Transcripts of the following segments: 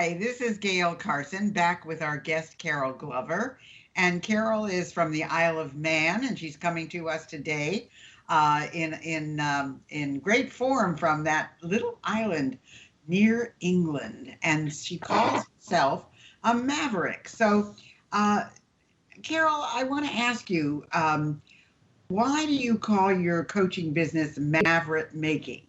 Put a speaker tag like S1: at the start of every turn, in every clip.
S1: Hi, this is Gail Carson back with our guest Carol Glover. And Carol is from the Isle of Man, and she's coming to us today in great form from that little island near England. And she calls herself a maverick. So, Carol, I want to ask you, why do you call your coaching business Maverick Making?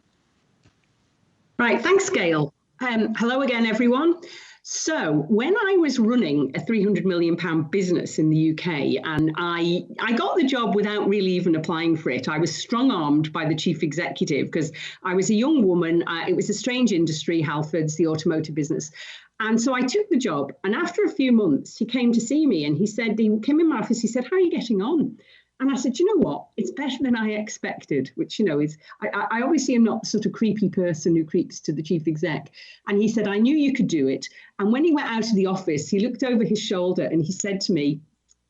S2: Right, thanks, Gail. Hello again, everyone. So when I was running a £300 million business in the UK, and I got the job without really even applying for it. I was strong-armed by the chief executive because I was a young woman. It was a strange industry, Halfords, the automotive business. And so I took the job. And after a few months, he came to see me and he came in my office, he said, "How are you getting on?" And I said, "You know what? It's better than I expected," which, is, I obviously am not the sort of creepy person who creeps to the chief exec. And he said, "I knew you could do it." And when he went out of the office, he looked over his shoulder and he said to me,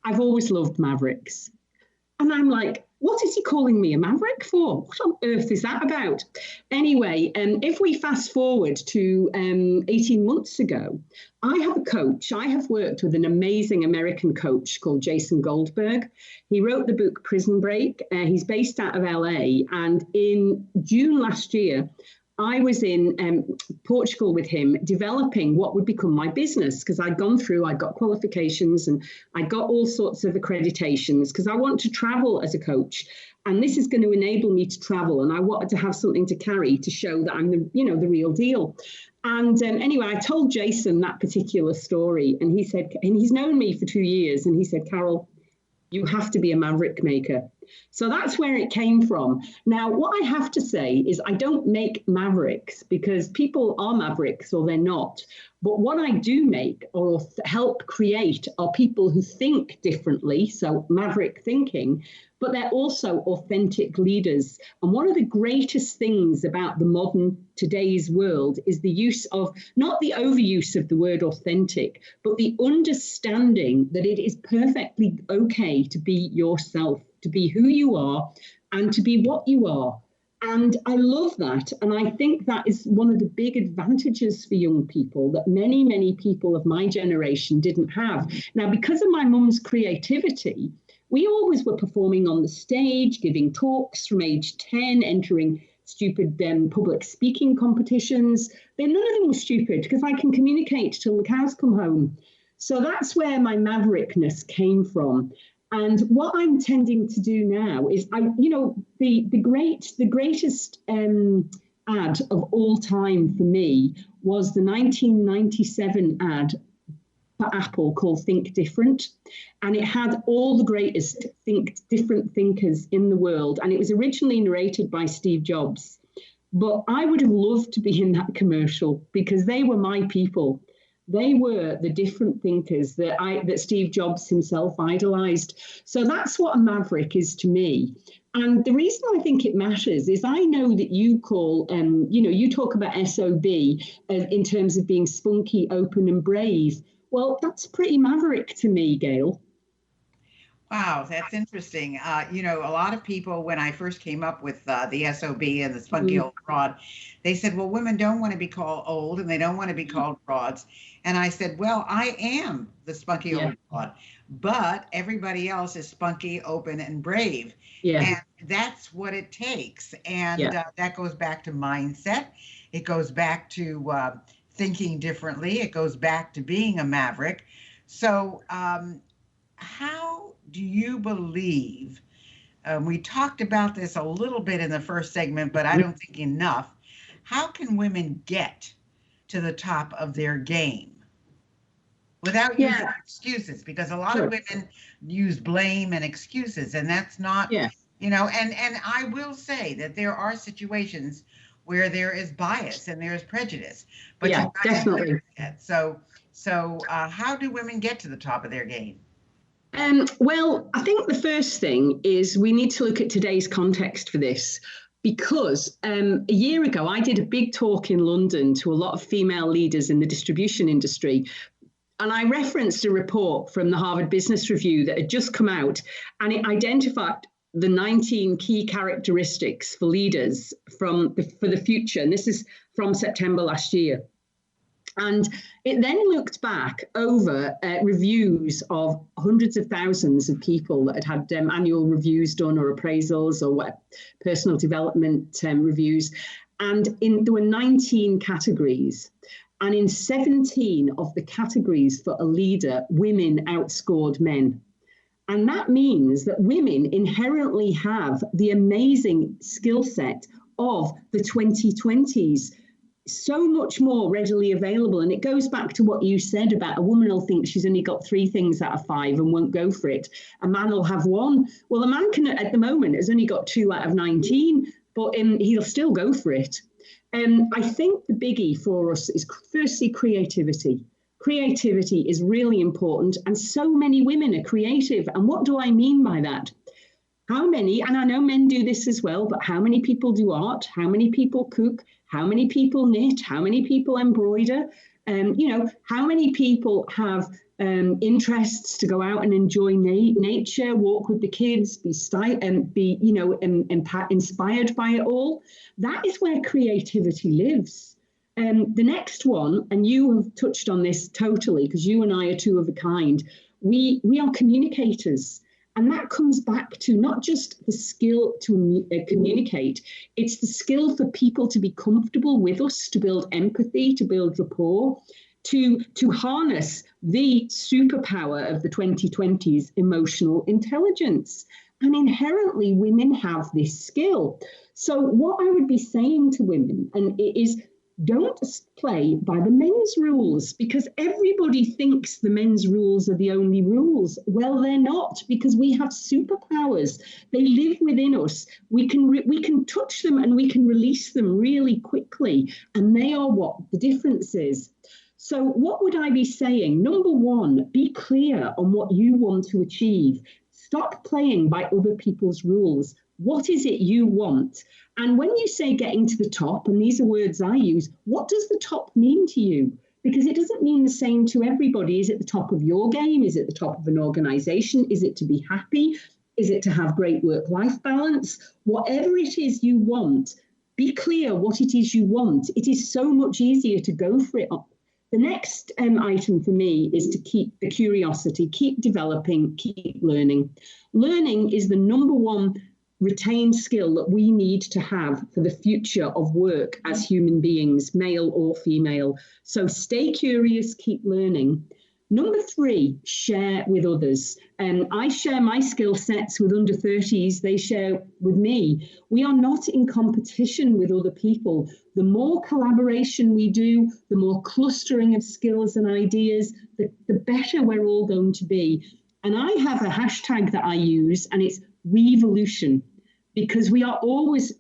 S2: "I've always loved Mavericks." And I'm like, what is he calling me a maverick for? What on earth is that about? Anyway, if we fast forward to 18 months ago, I have a coach. I have worked with an amazing American coach called Jason Goldberg. He wrote the book Prison Break. He's based out of LA. And in June last year, I was in Portugal with him developing what would become my business because I'd got qualifications and I got all sorts of accreditations because I want to travel as a coach. And this is going to enable me to travel. And I wanted to have something to carry to show that I'm the real deal. And anyway, I told Jason that particular story and he said, and he's known me for 2 years. And he said, "Carol, you have to be a maverick maker." So that's where it came from. Now, what I have to say is I don't make mavericks because people are mavericks or they're not. But what I do make or help create are people who think differently, so maverick thinking, but they're also authentic leaders. And one of the greatest things about the modern today's world is the use of, not the overuse of the word authentic, but the understanding that it is perfectly okay to be yourself, to be who you are and to be what you are. And I love that. And I think that is one of the big advantages for young people that many, many people of my generation didn't have. Now, because of my mum's creativity, we always were performing on the stage, giving talks from age 10, entering stupid public speaking competitions. None of them were stupid because I can communicate till the cows come home. So that's where my maverickness came from. And what I'm tending to do now is, the greatest ad of all time for me was the 1997 ad for Apple called Think Different. And it had all the greatest different thinkers in the world. And it was originally narrated by Steve Jobs. But I would have loved to be in that commercial because they were my people. They were the different thinkers that Steve Jobs himself idolized. So that's what a maverick is to me. And the reason I think it matters is I know that you call, you talk about SOB in terms of being spunky, open and brave. Well, that's pretty maverick to me, Gail.
S1: Wow, that's interesting. A lot of people, when I first came up with the SOB and the spunky old broad, they said, well, women don't want to be called old and they don't want to be called broads. And I said, well, I am the spunky old broad, but everybody else is spunky, open, and brave. Yeah. And that's what it takes. And that goes back to mindset. It goes back to thinking differently. It goes back to being a maverick. So how do you believe, we talked about this a little bit in the first segment, but I don't think enough, how can women get to the top of their game without using excuses? Because a lot of women use blame and excuses, and that's not, and I will say that there are situations where there is bias and there is prejudice, but definitely. So how do women get to the top of their game?
S2: Well, I think the first thing is we need to look at today's context for this, because a year ago, I did a big talk in London to a lot of female leaders in the distribution industry. And I referenced a report from the Harvard Business Review that had just come out, and it identified the 19 key characteristics for leaders for the future. And this is from September last year. And it then looked back over reviews of hundreds of thousands of people that had annual reviews done, or appraisals, or what, personal development reviews. And there were 19 categories. And in 17 of the categories for a leader, women outscored men. And that means that women inherently have the amazing skill set of the 2020s, so much more readily available. And it goes back to what you said about a woman will think she's only got 3 things out of 5 and won't go for it. A man will have 1. Well, a man can, at the moment, has only got 2 out of 19, but he'll still go for it. I think the biggie for us is firstly creativity. Creativity is really important, and so many women are creative. And what do I mean by that? How many, and I know men do this as well, but how many people do art? How many people cook? How many people knit? How many people embroider? How many people have interests to go out and enjoy nature, walk with the kids, be inspired by it all? That is where creativity lives. The next one, and you have touched on this totally, because you and I are 2 of a kind. We are communicators. And that comes back to not just the skill to communicate, it's the skill for people to be comfortable with us, to build empathy, to build rapport, to harness the superpower of the 2020s, emotional intelligence. And inherently, women have this skill. So what I would be saying to women, and it is, don't play by the men's rules, because everybody thinks the men's rules are the only rules. Well, they're not, because we have superpowers. They live within us. We can touch them and we can release them really quickly. And they are what the difference is. So what would I be saying? Number 1, be clear on what you want to achieve. Stop playing by other people's rules. What is it you want? And when you say getting to the top, and these are words I use, what does the top mean to you? Because it doesn't mean the same to everybody. Is it the top of your game? Is it the top of an organization? Is it to be happy? Is it to have great work-life balance? Whatever it is you want, be clear what it is you want. It is so much easier to go for it. The next item for me is to keep the curiosity, keep developing, keep learning. Learning is the number 1 retained skill that we need to have for the future of work as human beings, male or female. So stay curious, keep learning. Number 3, share with others. I share my skill sets with under 30s. They share with me. We are not in competition with other people. The more collaboration we do, the more clustering of skills and ideas, the better we're all going to be. And I have a hashtag that I use, and it's Weevolution. Because we are always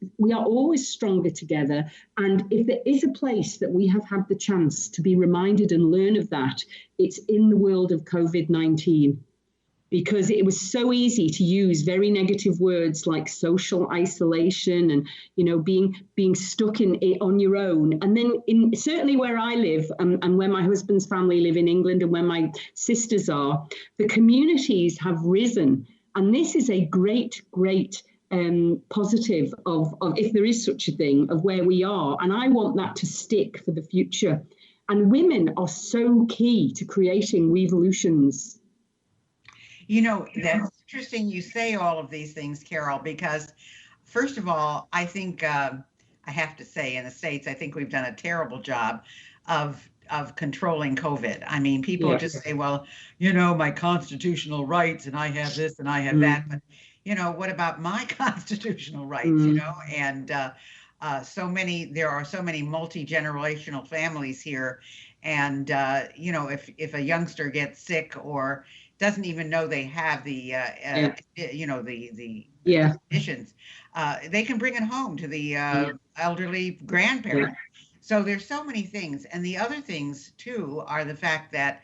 S2: stronger together. And if there is a place that we have had the chance to be reminded and learn of that, it's in the world of COVID-19. Because it was so easy to use very negative words like social isolation and, being stuck on your own. And then certainly where I live and where my husband's family live in England and where my sisters are, the communities have risen. And this is a great positive of if there is such a thing, of where we are. And I want that to stick for the future. And women are so key to creating Weevolutions.
S1: That's interesting you say all of these things, Carol, because first of all, I think I have to say in the States, I think we've done a terrible job of controlling COVID. I mean, people just say, well, my constitutional rights and I have this and I have that. But what about my constitutional rights, and there are so many multi-generational families here. And, if a youngster gets sick or doesn't even know they have the conditions, they can bring it home to the elderly grandparent. So there's so many things. And the other things, too, are the fact that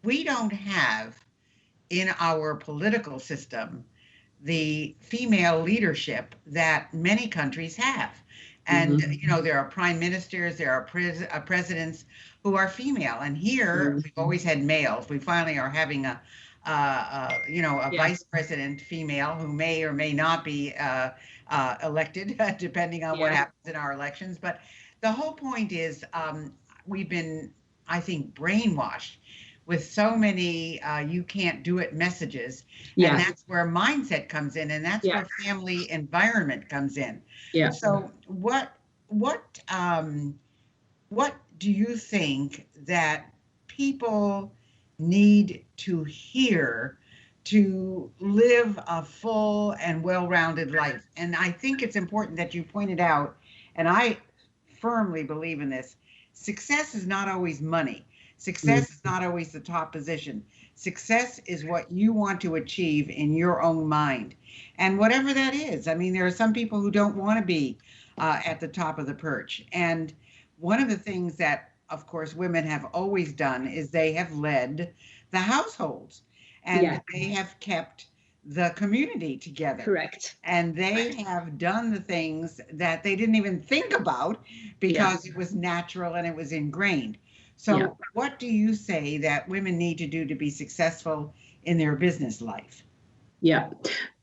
S1: we don't have in our political system the female leadership that many countries have. And, there are prime ministers, there are presidents who are female. And here we've always had males. We finally are having a vice president female who may or may not be elected, depending on what happens in our elections. But the whole point is we've been, I think, brainwashed with so many you can't do it messages.
S2: Yeah.
S1: And that's where mindset comes in, and that's where family environment comes in.
S2: Yeah.
S1: So what do you think that people need to hear to live a full and well-rounded life? And I think it's important that you pointed out, and I firmly believe in this, success is not always money. Success is not always the top position. Success is what you want to achieve in your own mind. And whatever that is, I mean, there are some people who don't want to be at the top of the perch. And one of the things that, of course, women have always done is they have led the households, and they have kept the community together.
S2: Correct.
S1: And they have done the things that they didn't even think about because it was natural and it was ingrained. So what do you say that women need to do to be successful in their business life?
S2: Yeah.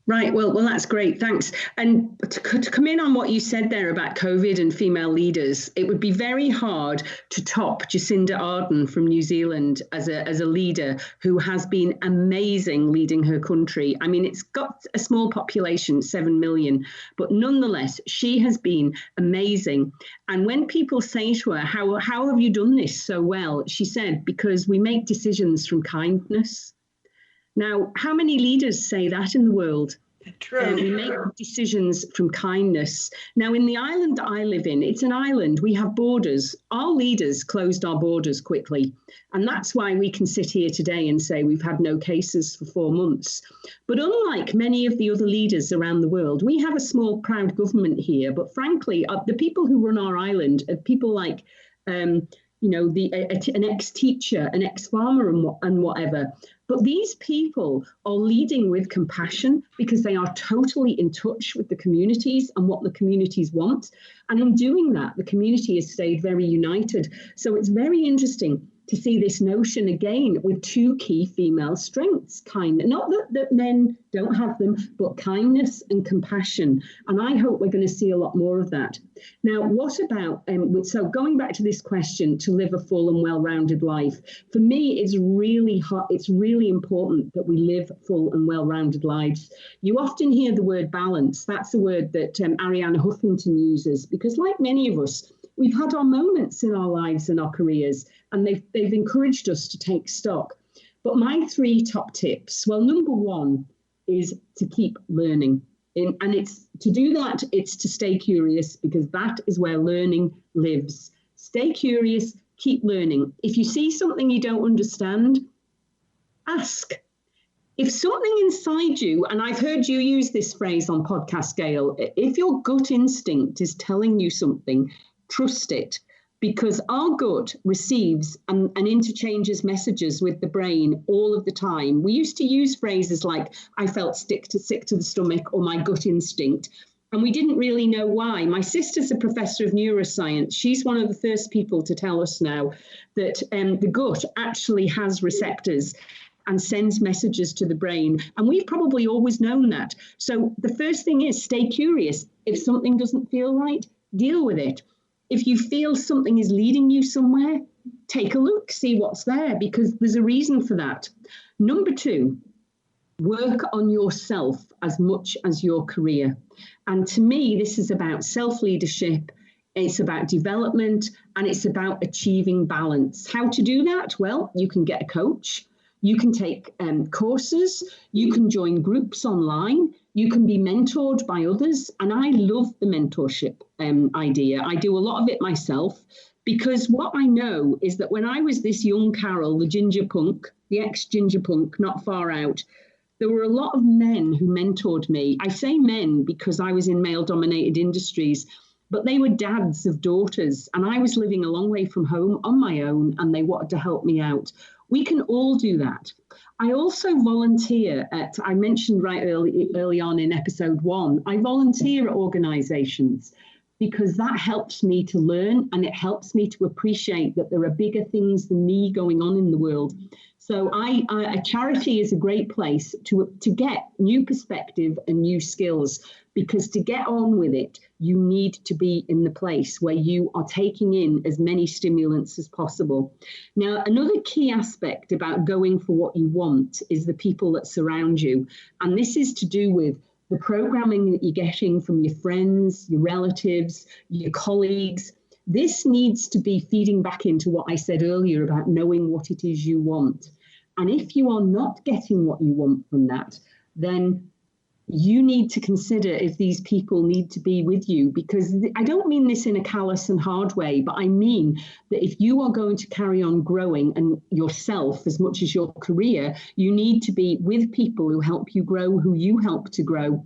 S2: Right. Well, that's great. Thanks. And to come in on what you said there about COVID and female leaders, it would be very hard to top Jacinda Ardern from New Zealand as a leader who has been amazing leading her country. I mean, it's got a small population, 7 million, but nonetheless, she has been amazing. And when people say to her, how have you done this so well? She said, because we make decisions from kindness. Now, how many leaders say that in the world?
S1: True.
S2: We make decisions from kindness. Now, in the island that I live in, it's an island. We have borders. Our leaders closed our borders quickly. And that's why we can sit here today and say we've had no cases for 4 months. But unlike many of the other leaders around the world, we have a small, proud government here. But frankly, the people who run our island are people like, an ex-teacher, an ex-farmer and whatever. But these people are leading with compassion because they are totally in touch with the communities and what the communities want. And in doing that, the community has stayed very united. So it's very interesting to see this notion again with 2 key female strengths, kindness, not that men don't have them, but kindness and compassion. And I hope we're going to see a lot more of that. Now, what about, so going back to this question, to live a full and well-rounded life, for me, it's really important that we live full and well-rounded lives. You often hear the word balance. That's a word that Arianna Huffington uses, because like many of us, we've had our moments in our lives and our careers, and they've encouraged us to take stock. But my 3 top tips, well, number 1 is to keep learning. And it's to do that, it's to stay curious, because that is where learning lives. Stay curious, keep learning. If you see something you don't understand, ask. If something inside you, and I've heard you use this phrase on podcast, Gail, if your gut instinct is telling you something, trust it, because our gut receives and interchanges messages with the brain all of the time. We used to use phrases like, I felt sick to the stomach, or my gut instinct, and we didn't really know why. My sister's a professor of neuroscience. She's one of the first people to tell us now that the gut actually has receptors and sends messages to the brain. And we've probably always known that. So the first thing is stay curious. If something doesn't feel right, deal with it. If you feel something is leading you somewhere, take a look, see what's there, because there's a reason for that. Number 2, work on yourself as much as your career. And to me, this is about self-leadership. It's about development, and it's about achieving balance. How to do that? Well, you can get a coach. You can take courses. You can join groups online. You can be mentored by others. And I love the mentorship idea. I do a lot of it myself, because what I know is that when I was this young Carol, the ginger punk, the ex-ginger punk, not far out, there were a lot of men who mentored me. I say men because I was in male-dominated industries, but they were dads of daughters. And I was living a long way from home on my own, and they wanted to help me out. We can all do that. I also volunteer at, I mentioned right early on in episode 1, I volunteer at organisations, because that helps me to learn, and it helps me to appreciate that there are bigger things than me going on in the world. So a charity is a great place to get new perspective and new skills, because to get on with it, you need to be in the place where you are taking in as many stimulants as possible. Now, another key aspect about going for what you want is the people that surround you. And this is to do with the programming that you're getting from your friends, your relatives, your colleagues. This needs to be feeding back into what I said earlier about knowing what it is you want. And if you are not getting what you want from that, then you need to consider if these people need to be with you, because I don't mean this in a callous and hard way, but I mean that if you are going to carry on growing and yourself as much as your career, you need to be with people who help you grow, who you help to grow.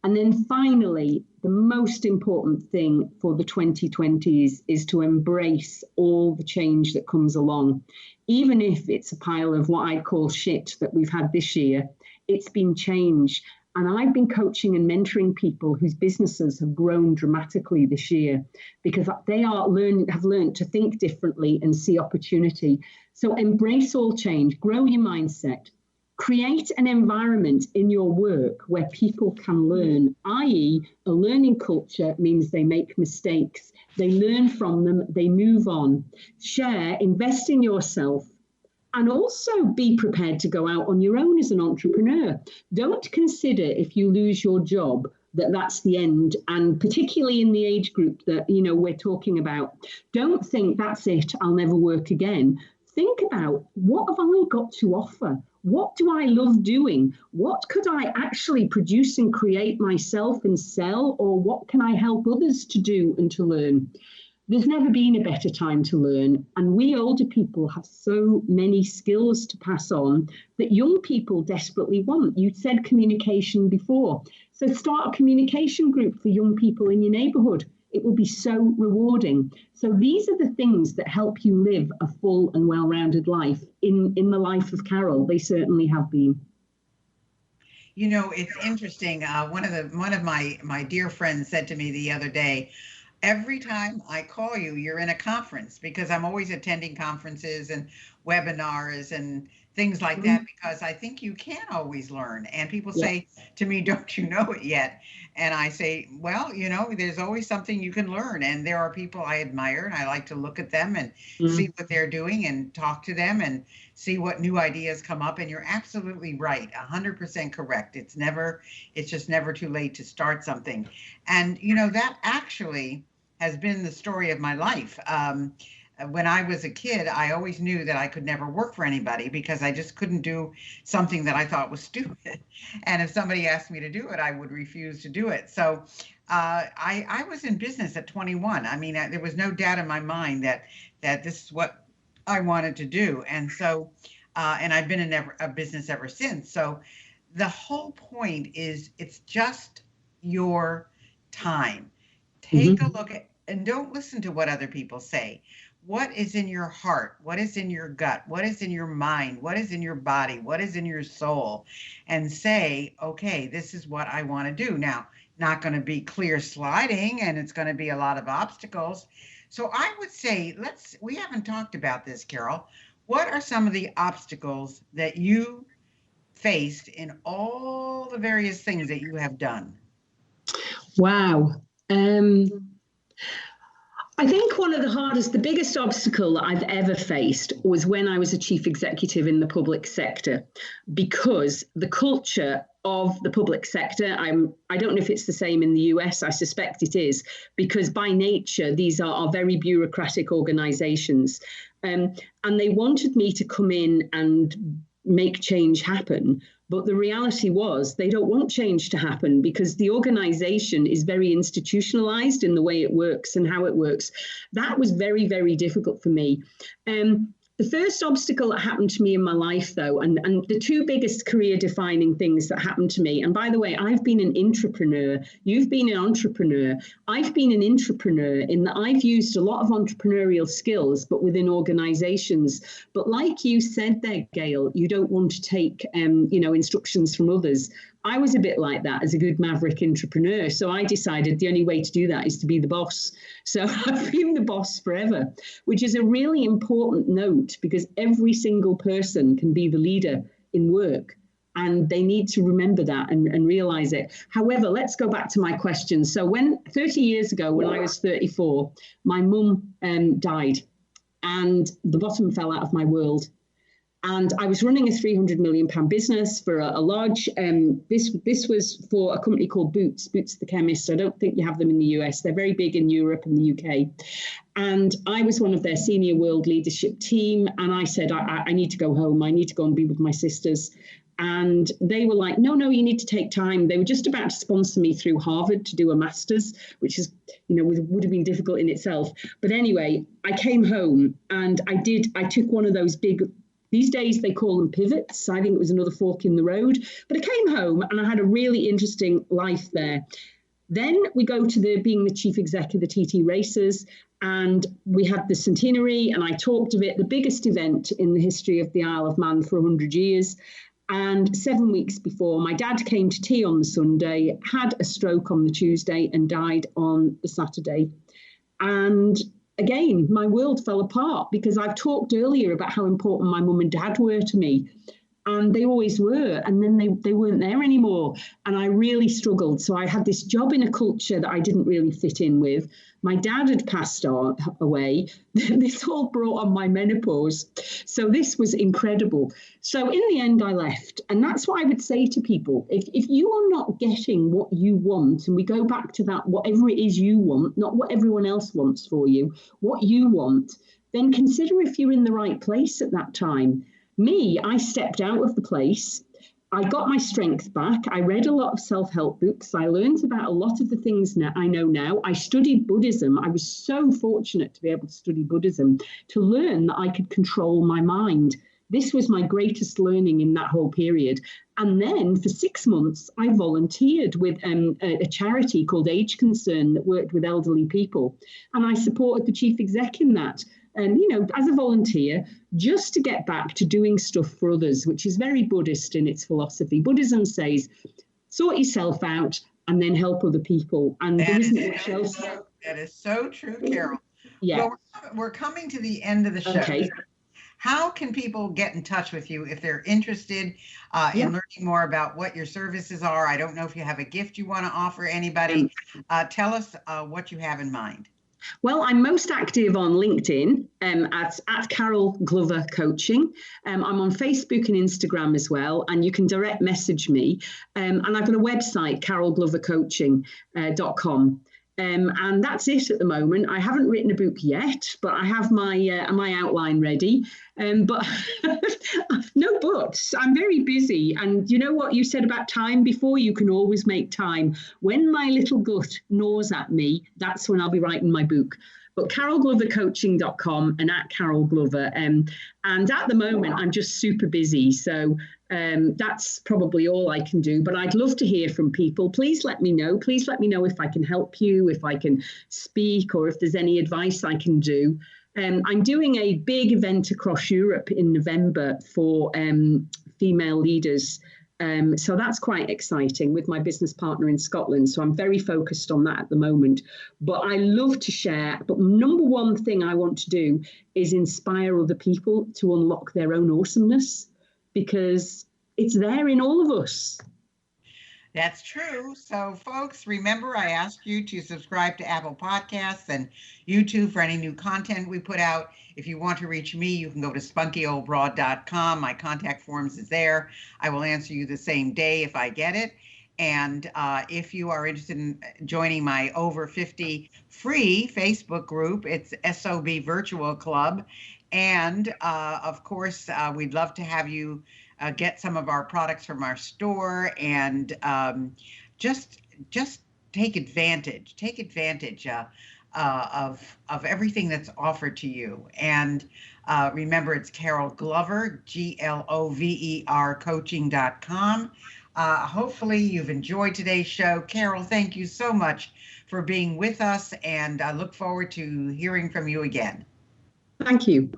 S2: And then finally, the most important thing for the 2020s is to embrace all the change that comes along. Even if it's a pile of what I call shit that we've had this year, it's been change. And I've been coaching and mentoring people whose businesses have grown dramatically this year because they have learned to think differently and see opportunity. So embrace all change, grow your mindset, create an environment in your work where people can learn, i.e. a learning culture means they make mistakes, they learn from them, they move on, share, invest in yourself, and also be prepared to go out on your own as an entrepreneur. Don't consider if you lose your job that that's the end. And particularly in the age group that, we're talking about, don't think that's it, I'll never work again. Think about, what have I got to offer? What do I love doing? What could I actually produce and create myself and sell? Or what can I help others to do and to learn? There's never been a better time to learn. And we older people have so many skills to pass on that young people desperately want. You said communication before. So start a communication group for young people in your neighbourhood. It will be so rewarding. So these are the things that help you live a full and well-rounded life. In the life of Carol, they certainly have been.
S1: It's interesting. One of my dear friends said to me the other day, every time I call you, you're in a conference, because I'm always attending conferences and webinars and things like that, because I think you can always learn. And people say to me, don't you know it yet? And I say, well, there's always something you can learn. And there are people I admire and I like to look at them and see what they're doing and talk to them and see what new ideas come up. And you're absolutely right, 100% correct. It's just never too late to start something. And, that actually has been the story of my life. When I was a kid, I always knew that I could never work for anybody because I just couldn't do something that I thought was stupid. And if somebody asked me to do it, I would refuse to do it. So I was in business at 21. I mean, there was no doubt in my mind that this is what I wanted to do. And so, and I've been in a business ever since. So the whole point is it's just your time. Take a look at, and don't listen to what other people say. What is in your heart? What is in your gut? What is in your mind? What is in your body? What is in your soul? And say, okay, this is what I want to do. Now, not going to be clear sliding, and it's going to be a lot of obstacles. So I would say, we haven't talked about this, Carol. What are some of the obstacles that you faced in all the various things that you have done?
S2: Wow. I think one of the biggest obstacle that I've ever faced was when I was a chief executive in the public sector, because the culture of the public sector, I don't know if it's the same in the US, I suspect it is, because by nature, these are very bureaucratic organizations. And they wanted me to come in and make change happen. But the reality was they don't want change to happen because the organization is very institutionalized in the way it works and how it works. That was very, very difficult for me. The first obstacle that happened to me in my life, though, and the two biggest career-defining things that happened to me, and by the way, I've been an intrapreneur, you've been an entrepreneur, I've been an intrapreneur in that I've used a lot of entrepreneurial skills, but within organizations. But like you said there, Gail, you don't want to take, instructions from others. I was a bit like that as a good maverick entrepreneur. So I decided the only way to do that is to be the boss. So I've been the boss forever, which is a really important note because every single person can be the leader in work. And they need to remember that and realize it. However, let's go back to my question. So 30 years ago, when I was 34, my mum died and the bottom fell out of my world. And I was running a £300 million business for a large, this was for a company called Boots the Chemist. I don't think you have them in the US. They're very big in Europe and the UK. And I was one of their senior world leadership team. And I said, I need to go home. I need to go and be with my sisters. And they were like, no, you need to take time. They were just about to sponsor me through Harvard to do a master's, which is, would have been difficult in itself. But anyway, I came home and I took one of those big, these days they call them pivots. I think it was another fork in the road. But I came home and I had a really interesting life there. Then we go to being the chief exec of the TT Racers, and we had the centenary, and I talked of it, the biggest event in the history of the Isle of Man for 100 years. And 7 weeks before, my dad came to tea on the Sunday, had a stroke on the Tuesday, and died on the Saturday. And again, my world fell apart, because I've talked earlier about how important my mum and dad were to me. And they always were. And then they weren't there anymore. And I really struggled. So I had this job in a culture that I didn't really fit in with. My dad had passed away. This all brought on my menopause. So this was incredible. So in the end, I left. And that's what I would say to people. If you are not getting what you want, and we go back to that, whatever it is you want, not what everyone else wants for you, what you want, then consider if you're in the right place at that time. Me, I stepped out of the place. I got my strength back. I read a lot of self-help books. I learned about a lot of the things I know now. I studied Buddhism. I was so fortunate to be able to study Buddhism, to learn that I could control my mind. This was my greatest learning in that whole period. And then for 6 months, I volunteered with a charity called Age Concern that worked with elderly people. And I supported the chief exec in that. And, as a volunteer, just to get back to doing stuff for others, which is very Buddhist in its philosophy. Buddhism says, sort yourself out and then help other people. And there isn't much else.
S1: That is so true, Carol.
S2: Yeah.
S1: Well, we're coming to the end of the show.
S2: Okay.
S1: How can people get in touch with you if they're interested in learning more about what your services are? I don't know if you have a gift you want to offer anybody. Tell us what you have in mind.
S2: Well, I'm most active on LinkedIn at Carol Glover Coaching. I'm on Facebook and Instagram as well, and you can direct message me. And I've got a website, carolglovercoaching.com. And that's it at the moment. I haven't written a book yet, but I have my outline ready. But no buts. I'm very busy. And you know what you said about time before? You can always make time. When my little gut gnaws at me, that's when I'll be writing my book. But carolglovercoaching.com and at Carol Glover. And at the moment, I'm just super busy. So that's probably all I can do. But I'd love to hear from people. Please let me know. Please let me know if I can help you, if I can speak, or if there's any advice I can do. I'm doing a big event across Europe in November for female leaders. So that's quite exciting with my business partner in Scotland. So I'm very focused on that at the moment. But I love to share. But number one thing I want to do is inspire other people to unlock their own awesomeness, because it's there in all of us.
S1: That's true. So, folks, remember, I asked you to subscribe to Apple Podcasts and YouTube for any new content we put out. If you want to reach me, you can go to spunkyoldbroad.com. My contact forms is there. I will answer you the same day if I get it. And if you are interested in joining my over 50 free Facebook group, it's SOB Virtual Club. And of course, we'd love to have you get some of our products from our store, and just take advantage of everything that's offered to you. And remember, it's Carol Glover, GLOVER coaching.com. Hopefully you've enjoyed today's show. Carol, thank you so much for being with us, and I look forward to hearing from you again.
S2: Thank you.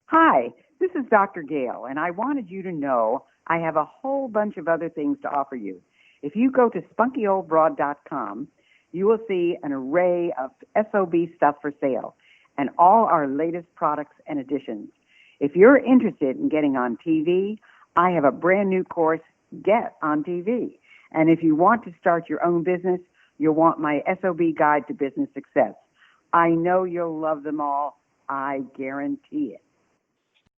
S3: Hi, this is Dr. Gail, and I wanted you to know I have a whole bunch of other things to offer you. If you go to spunkyoldbroad.com, you will see an array of SOB stuff for sale and all our latest products and additions. If you're interested in getting on TV, I have a brand new course, Get on TV. And if you want to start your own business, you'll want my SOB Guide to Business Success. I know you'll love them all. I guarantee it.